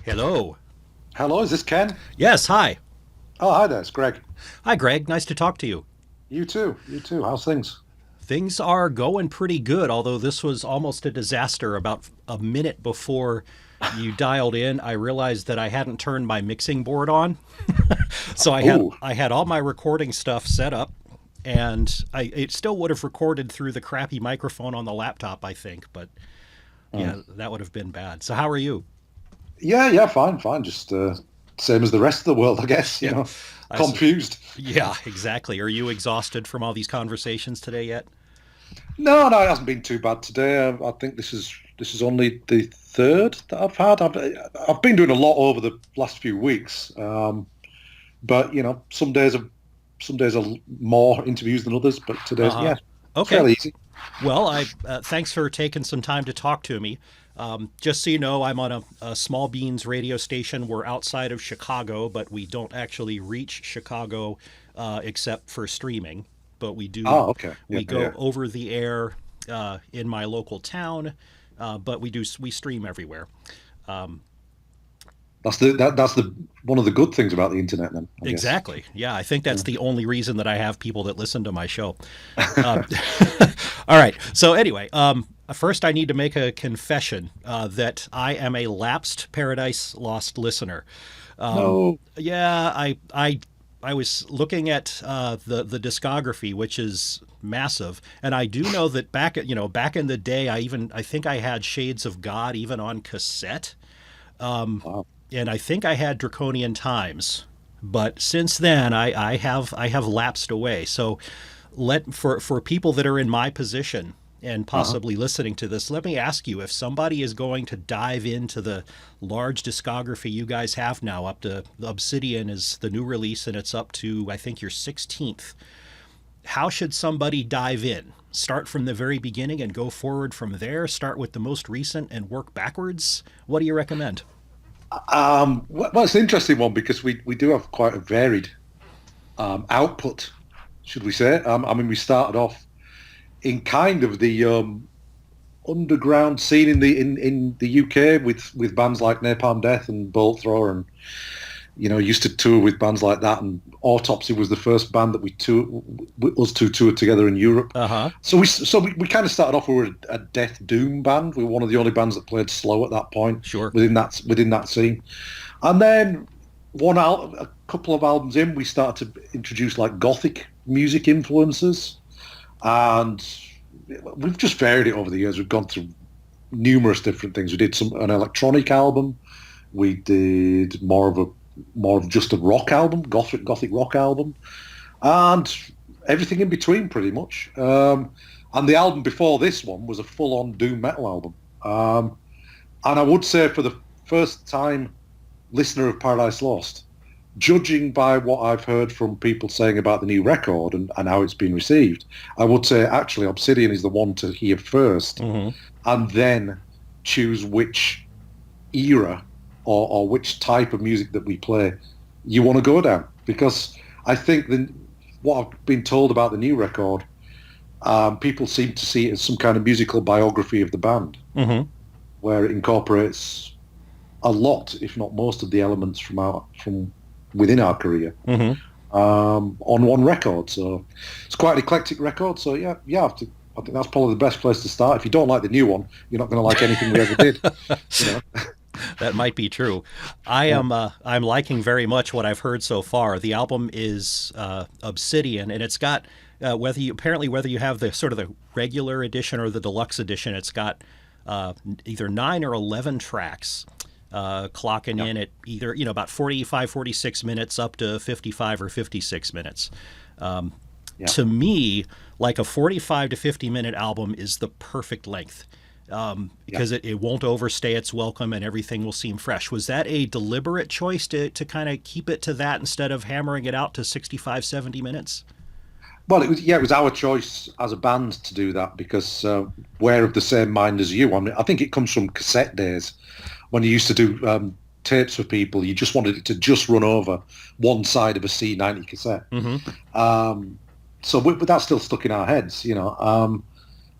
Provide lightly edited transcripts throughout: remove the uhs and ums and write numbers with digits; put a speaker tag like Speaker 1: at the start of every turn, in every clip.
Speaker 1: Hello.
Speaker 2: Hello, is this Ken?
Speaker 1: Yes, hi.
Speaker 2: Oh, hi there, it's Greg.
Speaker 1: Hi, Greg. Nice to talk to you.
Speaker 2: You too, you too. How's things?
Speaker 1: Things are going pretty good, although this was almost a disaster. About a minute before you dialed in, I realized that I hadn't turned my mixing board on. So I had
Speaker 2: Oh,
Speaker 1: I had all my recording stuff set up, and it still would have recorded through the crappy microphone on the laptop, I think, but yeah, that would have been bad. So how are you?
Speaker 2: yeah, fine, fine. Just same as the rest of the world, I guess.
Speaker 1: Yeah. I s-
Speaker 2: Confused.
Speaker 1: yeah, exactly. Are you exhausted from all these conversations today yet?
Speaker 2: No, it hasn't been too bad today. I think this is only the third that I've had. I've been doing a lot over the last few weeks, but some days are more interviews than others. But today's
Speaker 1: Uh-huh.
Speaker 2: yeah,
Speaker 1: Okay.
Speaker 2: fairly easy.
Speaker 1: Well, I thanks for taking some time to talk to me. Just so you know, I'm on a small beans radio station. We're outside of Chicago, but we don't actually reach Chicago except for streaming. But we do
Speaker 2: Oh, okay. Yeah,
Speaker 1: we go
Speaker 2: yeah.
Speaker 1: over the air in my local town, but we stream everywhere.
Speaker 2: That's the one of the good things about the internet, then I guess.
Speaker 1: Exactly. Yeah, I think that's the only reason that I have people that listen to my show. All right. So anyway, first I need to make a confession that I am a lapsed Paradise Lost listener.
Speaker 2: No.
Speaker 1: Yeah, I was looking at the discography, which is massive, and I do know that back in the day, I think I had Shades of God even on cassette,
Speaker 2: Wow.
Speaker 1: and I think I had Draconian Times. But since then, I have lapsed away. So let for people that are in my position and
Speaker 2: Uh-huh.
Speaker 1: possibly listening to this, let me ask you, if somebody is going to dive into the large discography you guys have now, up to Obsidian is the new release and it's up to I think your 16th. How should somebody dive in? Start from the very beginning and go forward from there? Start with the most recent and work backwards? What do you recommend?
Speaker 2: Well, it's an interesting one because we do have quite a varied output, should we say? I mean, we started off in kind of the underground scene in the UK with bands like Napalm Death and Bolt Thrower, and used to tour with bands like that. And Autopsy was the first band that us two toured together in Europe.
Speaker 1: Uh huh.
Speaker 2: So we kind of started off with a death doom band. We were one of the only bands that played slow at that point
Speaker 1: Sure.
Speaker 2: within that scene. And then a couple of albums in, we started to introduce like gothic music influences, and we've just varied it over the years. We've gone through numerous different things. We did an electronic album. We did more of just a rock album, gothic rock album, and everything in between, pretty much. And the album before this one was a full-on doom metal album. And I would say for the first time listener of Paradise Lost, judging by what I've heard from people saying about the new record and how it's been received, I would say actually Obsidian is the one to hear first,
Speaker 1: Mm-hmm.
Speaker 2: and then choose which era or which type of music that we play you want to go down. Because I think what I've been told about the new record, people seem to see it as some kind of musical biography of the band,
Speaker 1: Mm-hmm.
Speaker 2: where it incorporates a lot, if not most, of the elements from within our career
Speaker 1: Mm-hmm.
Speaker 2: on one record. So it's quite an eclectic record. So I think that's probably the best place to start. If you don't like the new one, you're not going to like anything we ever did. You know.
Speaker 1: That might be true. I'm liking very much what I've heard so far. The album is Obsidian, and it's got whether you have the sort of the regular edition or the deluxe edition, it's got either 9 or 11 tracks, clocking
Speaker 2: Yeah.
Speaker 1: in at either about 45, 46 minutes up to 55 or 56 minutes.
Speaker 2: Yeah.
Speaker 1: To me, like a 45 to 50-minute album is the perfect length,
Speaker 2: Yeah.
Speaker 1: because it won't overstay its welcome and everything will seem fresh. Was that a deliberate choice to kind of keep it to that instead of hammering it out to 65, 70 minutes?
Speaker 2: Well, it was our choice as a band to do that because we're of the same mind as you. I mean, I think it comes from cassette days when you used to do tapes for people. You just wanted it to just run over one side of a C90 cassette.
Speaker 1: Mm-hmm.
Speaker 2: Um, but that's still stuck in our heads.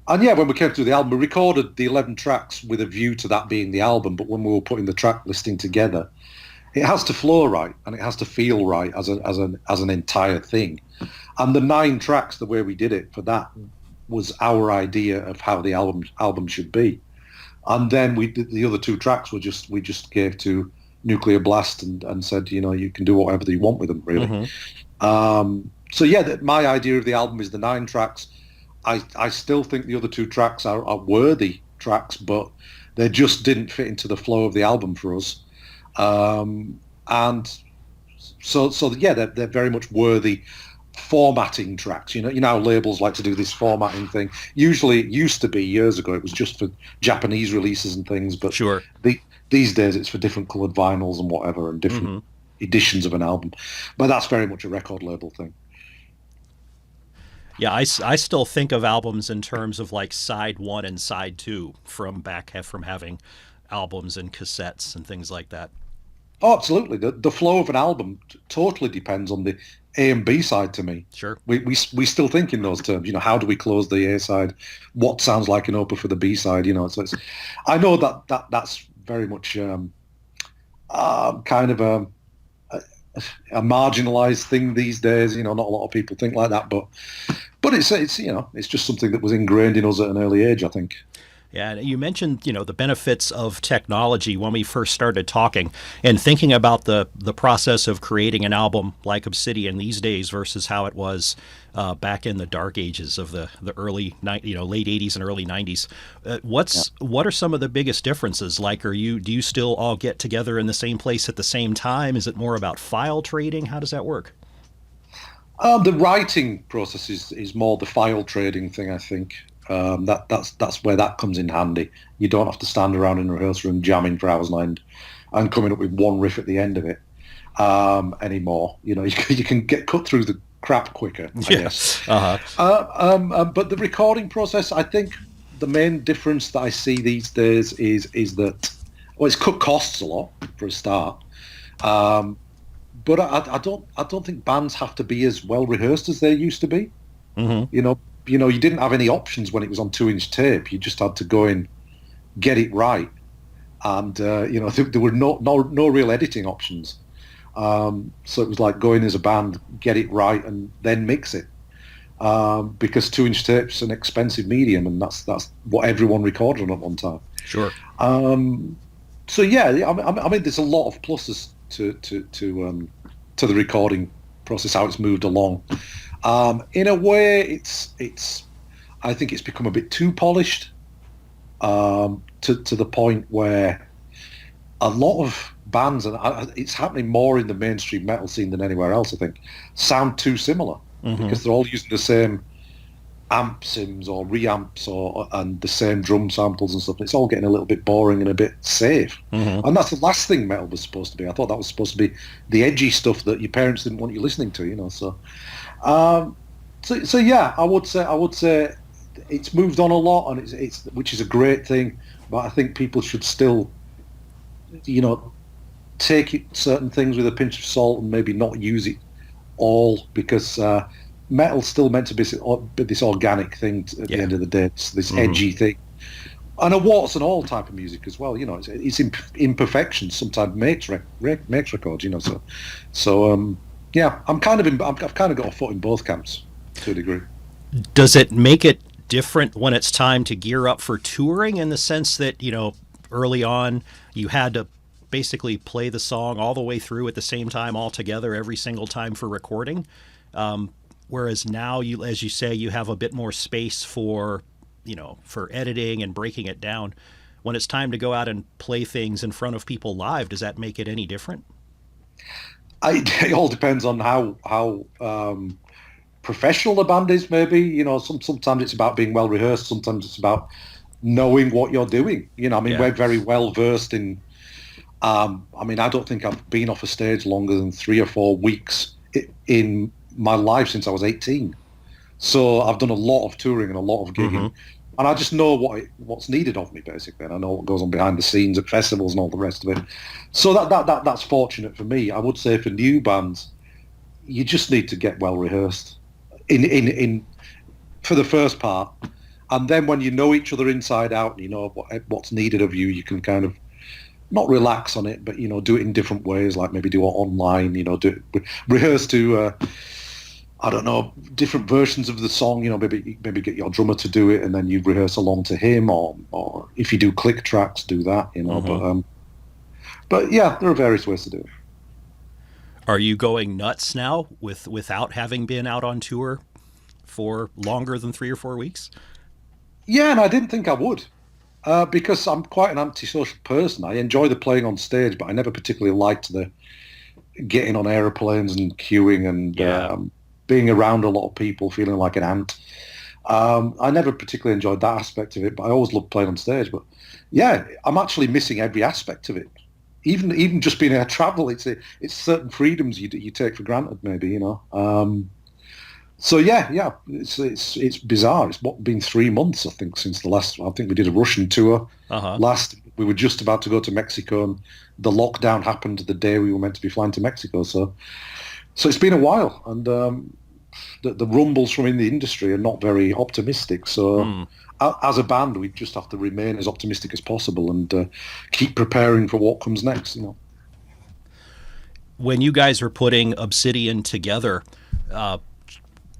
Speaker 2: And yeah, when we came through the album, we recorded the 11 tracks with a view to that being the album. But when we were putting the track listing together, it has to flow right and it has to feel right as an entire thing. And the 9 tracks, the way we did it for that, was our idea of how the album should be. And then we did the other 2 tracks we just gave to Nuclear Blast and said, you can do whatever you want with them, really. So yeah, my idea of the album is the 9 tracks. I still think the other 2 tracks are worthy tracks, but they just didn't fit into the flow of the album for us. And so yeah, they're very much worthy formatting tracks. You know how labels like to do this formatting thing. Usually, it used to be years ago, it was just for Japanese releases and things, but
Speaker 1: Sure.
Speaker 2: These days it's for different coloured vinyls and whatever and different editions of an album. But that's very much a record label thing.
Speaker 1: Yeah, I still think of albums in terms of like side 1 and side 2 from having albums and cassettes and things like that.
Speaker 2: Oh, absolutely. The flow of an album totally depends on the A and B side to me.
Speaker 1: Sure.
Speaker 2: We still think in those terms. How do we close the A side? What sounds like an opener for the B side? So I know that's very much kind of a marginalized thing these days. Not a lot of people think like that, but it's just something that was ingrained in us at an early age, I think.
Speaker 1: Yeah, you mentioned, the benefits of technology when we first started talking and thinking about the process of creating an album like Obsidian these days versus how it was back in the dark ages of the early late 80s and early 90s. What are some of the biggest differences? Like, do you still all get together in the same place at the same time? Is it more about file trading? How does that work?
Speaker 2: The writing process is more the file trading thing, I think. That's where that comes in handy. You don't have to stand around in a rehearsal room jamming for hours on end and coming up with one riff at the end of it anymore. You can get cut through the crap quicker, I guess. But the recording process, I think the main difference that I see these days is that, well, it's cut costs a lot for a start. But I don't think bands have to be as well rehearsed as they used to be. You didn't have any options when it was on 2-inch tape. You just had to go in, get it right, and there were no real editing options. So it was like go in as a band, get it right, and then mix it. Because 2-inch tape's an expensive medium, and that's what everyone recorded on at one time.
Speaker 1: Sure.
Speaker 2: So yeah, I mean, there's a lot of pluses to the recording process, how it's moved along. In a way, I think it's become a bit too polished to the point where a lot of bands, and it's happening more in the mainstream metal scene than anywhere else, I think, sound too similar because they're all using the same amp sims or reamps and the same drum samples and stuff. It's all getting a little bit boring and a bit safe. And that's the last thing metal was supposed to be. I thought that was supposed to be the edgy stuff that your parents didn't want you listening to, so... So yeah, I would say it's moved on a lot, and it's which is a great thing. But I think people should still, take certain things with a pinch of salt and maybe not use it all, because metal's still meant to be this organic thing at the end of the day. It's this edgy thing, and a warts and all type of music as well. It's imperfections sometimes makes records. So. Yeah, I've kind of got a foot in both camps to a degree.
Speaker 1: Does it make it different when it's time to gear up for touring, in the sense that, early on you had to basically play the song all the way through at the same time all together every single time for recording? Whereas now, as you say, you have a bit more space for editing and breaking it down. When it's time to go out and play things in front of people live, does that make it any different?
Speaker 2: It all depends on how professional the band is. Maybe sometimes it's about being well rehearsed. Sometimes it's about knowing what you're doing. We're very well versed in. I don't think I've been off a stage longer than 3 or 4 weeks in my life since I was 18. So I've done a lot of touring and a lot of gigging. And I just know what's needed of me, basically, and I know what goes on behind the scenes at festivals and all the rest of it. So that's fortunate for me. I would say for new bands, you just need to get well rehearsed in for the first part, And then when you know each other inside out and you know what's needed of you, you can kind of not relax on it, but do it in different ways, like maybe do it online, rehearse to I don't know, different versions of the song. Maybe get your drummer to do it, and then you rehearse along to him, or if you do click tracks, do that. But yeah, there are various ways to do it.
Speaker 1: Are you going nuts now without having been out on tour for longer than 3 or 4 weeks?
Speaker 2: Yeah, and I didn't think I would. Because I'm quite an antisocial person. I enjoy the playing on stage, but I never particularly liked the getting on aeroplanes and queuing and being around a lot of people, feeling like an ant. I never particularly enjoyed that aspect of it, but I always loved playing on stage. But yeah, I'm actually missing every aspect of it. Even just being able to travel, it's certain freedoms you take for granted, maybe. So yeah, it's bizarre. It's been 3 months, I think, since the last. I think we did a Russian tour. Last, we were just about to go to Mexico, and the lockdown happened the day we were meant to be flying to Mexico. So it's been a while, and the rumbles from in the industry are not very optimistic. So as a band, we just have to remain as optimistic as possible and keep preparing for what comes next.
Speaker 1: When you guys were putting Obsidian together,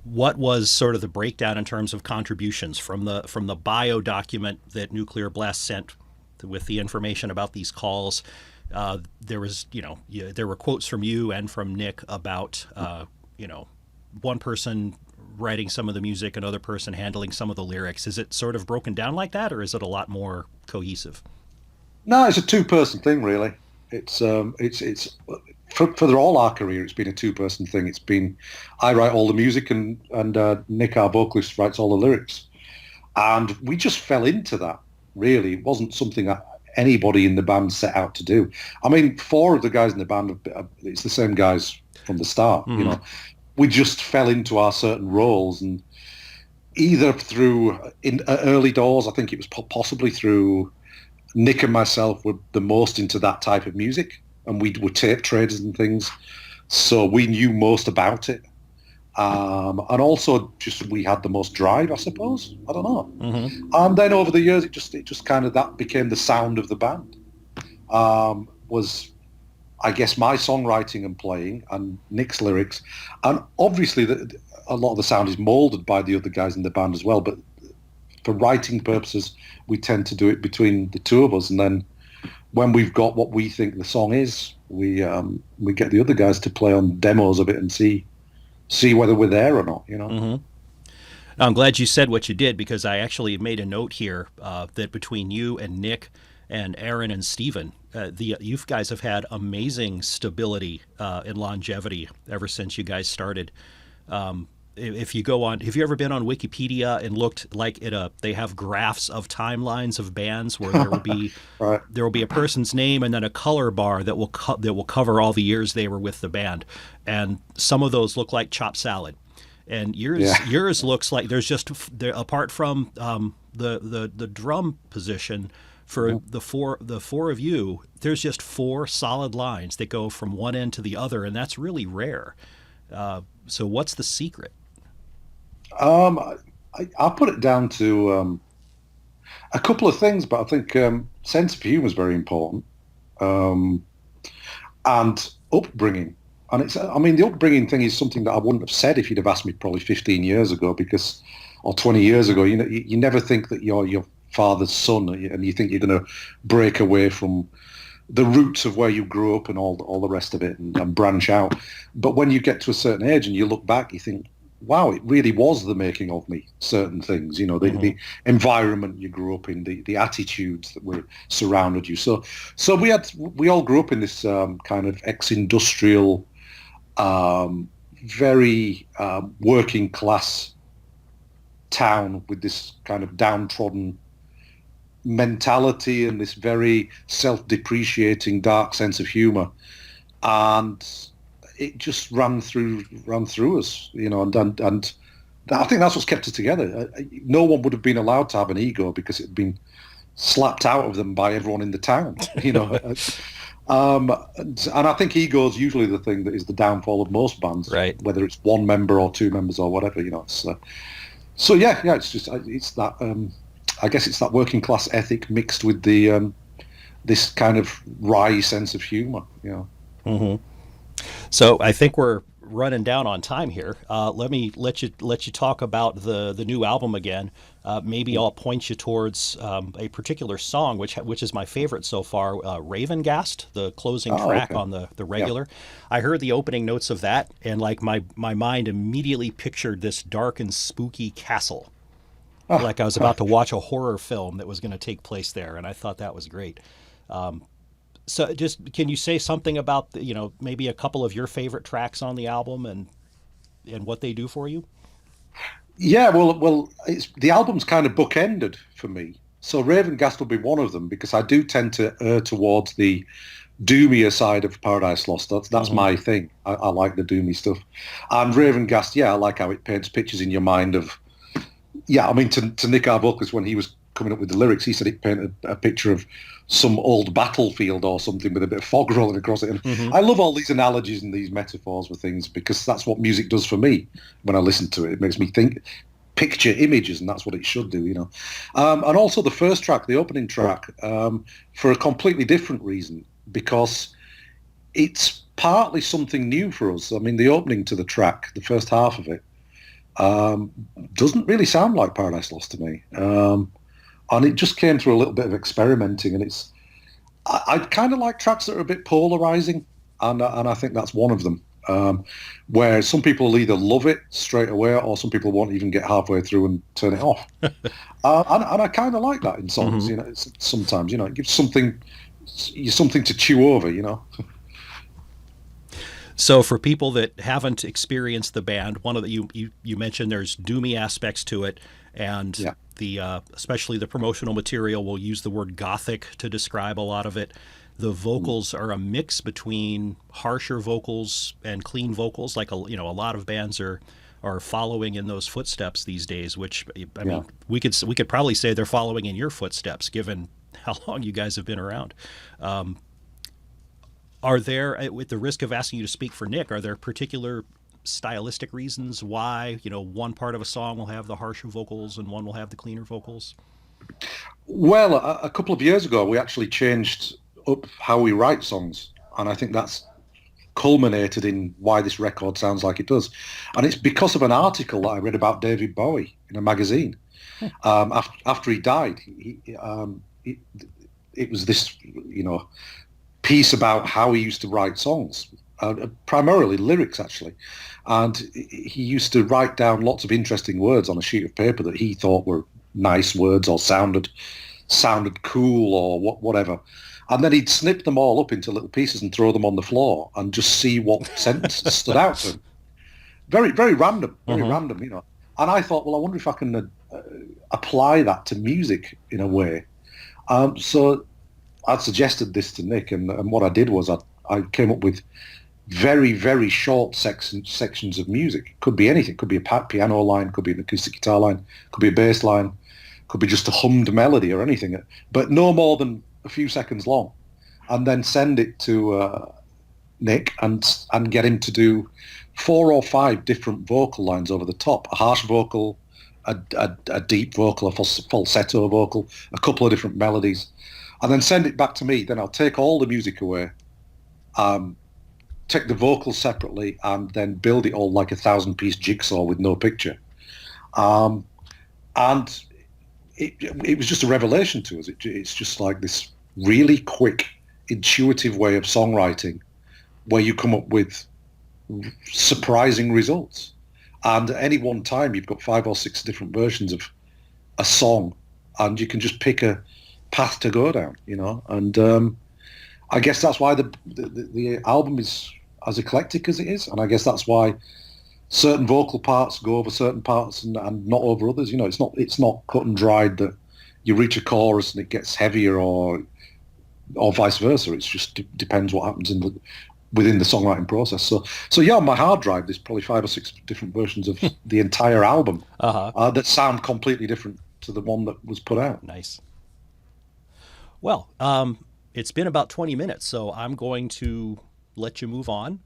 Speaker 1: what was sort of the breakdown in terms of contributions from the bio document that Nuclear Blast sent with the information about these calls? There was, there were quotes from you and from Nick about, one person writing some of the music, another person handling some of the lyrics. Is it sort of broken down like that, or is it a lot more cohesive?
Speaker 2: No, it's a two-person thing, really. It's for all our career, it's been a two-person thing. It's been I write all the music and Nick, our vocalist, writes all the lyrics, and we just fell into that. Really, it wasn't something that anybody in the band set out to do. I mean, 4 of the guys in the band, it's the same guys from the start. We just fell into our certain roles, and either through in early doors, I think it was possibly through Nick and myself were the most into that type of music, and we were tape traders and things, so we knew most about it. And also just we had the most drive, I suppose. I don't know. And then over the years, it just kind of that became the sound of the band. Was I guess my songwriting and playing and Nick's lyrics, and obviously a lot of the sound is molded by the other guys in the band as well. But for writing purposes, we tend to do it between the two of us, and then when we've got what we think the song is, we get the other guys to play on demos of it and see whether we're there or not.
Speaker 1: Now, I'm glad you said what you did, because I actually made a note here that between you and Nick and Aaron and Steven, you guys have had amazing stability and longevity ever since you guys started. If you ever been on Wikipedia and looked like they have graphs of timelines of bands where there will be
Speaker 2: right.
Speaker 1: There will be a person's name and then a color bar that will cover all the years they were with the band, and some of those look like chopped salad, and yours looks like there's just apart from the drum position for the four of you, there's just 4 solid lines that go from one end to the other, and that's really rare. So what's the secret?
Speaker 2: I'll put it down to a couple of things, but I think sense of humour is very important, and upbringing. And the upbringing thing is something that I wouldn't have said if you'd have asked me probably 15 years ago, or 20 years ago. You never think that you're your father's son, and you think you're going to break away from the roots of where you grew up and all the rest of it and branch out. But when you get to a certain age and you look back, you think, wow, it really was the making of me, certain things, the environment you grew up in, the attitudes that were surrounded you. So we all grew up in this kind of ex-industrial, very working class town with this kind of downtrodden mentality and this very self-depreciating dark sense of humor, and it just ran through us, and I think that's what's kept us together. No one would have been allowed to have an ego because it had been slapped out of them by everyone in the town, and I think ego is usually the thing that is the downfall of most bands,
Speaker 1: right?
Speaker 2: Whether it's one member or 2 members or whatever, So yeah, it's that. I guess it's that working class ethic mixed with the this kind of wry sense of humor.
Speaker 1: Hmm. So I think we're running down on time here. Let me let you talk about the new album again. Maybe I'll point you towards a particular song, which is my favorite so far, Ravengast, the closing
Speaker 2: Oh,
Speaker 1: track
Speaker 2: okay.
Speaker 1: on the
Speaker 2: Yeah.
Speaker 1: regular. I heard the opening notes of that, and like my mind immediately pictured this dark and spooky castle,
Speaker 2: Ah,
Speaker 1: like I was about to watch a horror film that was going to take place there, and I thought that was great. So, just can you say something about maybe a couple of your favorite tracks on the album and what they do for you?
Speaker 2: yeah. Well, it's the album's kind of bookended for me. So Ravengast will be one of them because I do tend to err towards the doomier side of Paradise Lost. That's
Speaker 1: Hmm.
Speaker 2: my thing. I like the doomy stuff. And Ravengast, yeah, I like how it paints pictures in your mind of yeah. I mean, to Nick Arbuckle, when he was coming up with the lyrics, he said it painted a picture of some old battlefield or something with a bit of fog rolling across it. And
Speaker 1: Hmm.
Speaker 2: I love all these analogies and these metaphors for things because that's what music does for me when I listen to it. It makes me think, picture images, and that's what it should do. And also the first track, the opening track, for a completely different reason because it's partly something new for us. I mean, the opening to the track, the first half of it, um, doesn't really sound like Paradise Lost to me. And it just came through a little bit of experimenting, and I kind of like tracks that are a bit polarizing, and I think that's one of them. Where some people will either love it straight away, or some people won't even get halfway through and turn it off. And I kind of like that in songs.
Speaker 1: Hmm.
Speaker 2: Sometimes it gives something to chew over.
Speaker 1: So, for people that haven't experienced the band, one of the you mentioned there's doomy aspects to it, and
Speaker 2: Yeah,
Speaker 1: the especially the promotional material will use the word gothic to describe a lot of it. The vocals are a mix between harsher vocals and clean vocals, like a lot of bands are following in those footsteps these days. Which I
Speaker 2: yeah.
Speaker 1: mean, we could probably say they're following in your footsteps, given how long you guys have been around. Are there, with the risk of asking you to speak for Nick, are there particular stylistic reasons why one part of a song will have the harsher vocals and one will have the cleaner vocals?
Speaker 2: Well, a couple of years ago, we actually changed up how we write songs, and I think that's culminated in why this record sounds like it does. And it's because of an article that I read about David Bowie in a magazine. After he died, it was this, piece about how he used to write songs, primarily lyrics, actually. And he used to write down lots of interesting words on a sheet of paper that he thought were nice words or sounded cool or whatever. And then he'd snip them all up into little pieces and throw them on the floor and just see what sentence stood out to him. Very, very
Speaker 1: Mm-hmm.
Speaker 2: random. And I thought, well, I wonder if I can apply that to music in a way. So I'd suggested this to Nick, and what I did was I came up with very, very short sections of music. Could be anything. Could be a piano line, could be an acoustic guitar line, could be a bass line, could be just a hummed melody or anything, but no more than a few seconds long. And then send it to Nick and get him to do 4 or 5 different vocal lines over the top: a harsh vocal, a deep vocal, a falsetto vocal, a couple of different melodies, and then send it back to me. Then I'll take all the music away, um, take the vocals separately, and then build it all like a 1,000-piece jigsaw with no picture. Um, and it was just a revelation to us. It's just like this really quick, intuitive way of songwriting where you come up with surprising results. And at any one time, you've got 5 or 6 different versions of a song, and you can just pick a path to go down. And I guess that's why the album is as eclectic as it is, and I guess that's why certain vocal parts go over certain parts and not over others. It's not cut and dried that you reach a chorus and it gets heavier or vice versa. It's just depends what happens within the songwriting process. So yeah, on my hard drive, there's probably 5 or 6 different versions of the entire album
Speaker 1: Uh-huh.
Speaker 2: that sound completely different to the one that was put out.
Speaker 1: Nice. Well, it's been about 20 minutes, so I'm going to let you move on.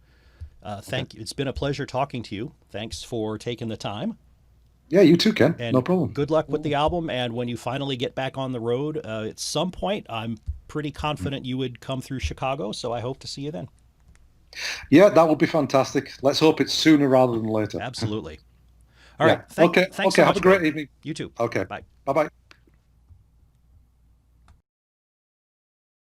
Speaker 2: Okay.
Speaker 1: Thank you. It's been a pleasure talking to you. Thanks for taking the time.
Speaker 2: Yeah, you too, Ken.
Speaker 1: And
Speaker 2: No problem.
Speaker 1: good luck with the album. And when you finally get back on the road at some point, I'm pretty confident you would come through Chicago. So I hope to see you then.
Speaker 2: Yeah, that would be fantastic. Let's hope it's sooner rather than later.
Speaker 1: Absolutely. All
Speaker 2: Yeah.
Speaker 1: right.
Speaker 2: Okay.
Speaker 1: Thanks
Speaker 2: Okay.
Speaker 1: so
Speaker 2: Have
Speaker 1: much,
Speaker 2: a great
Speaker 1: Greg.
Speaker 2: evening.
Speaker 1: You too.
Speaker 2: Okay.
Speaker 1: Bye.
Speaker 2: Bye-bye.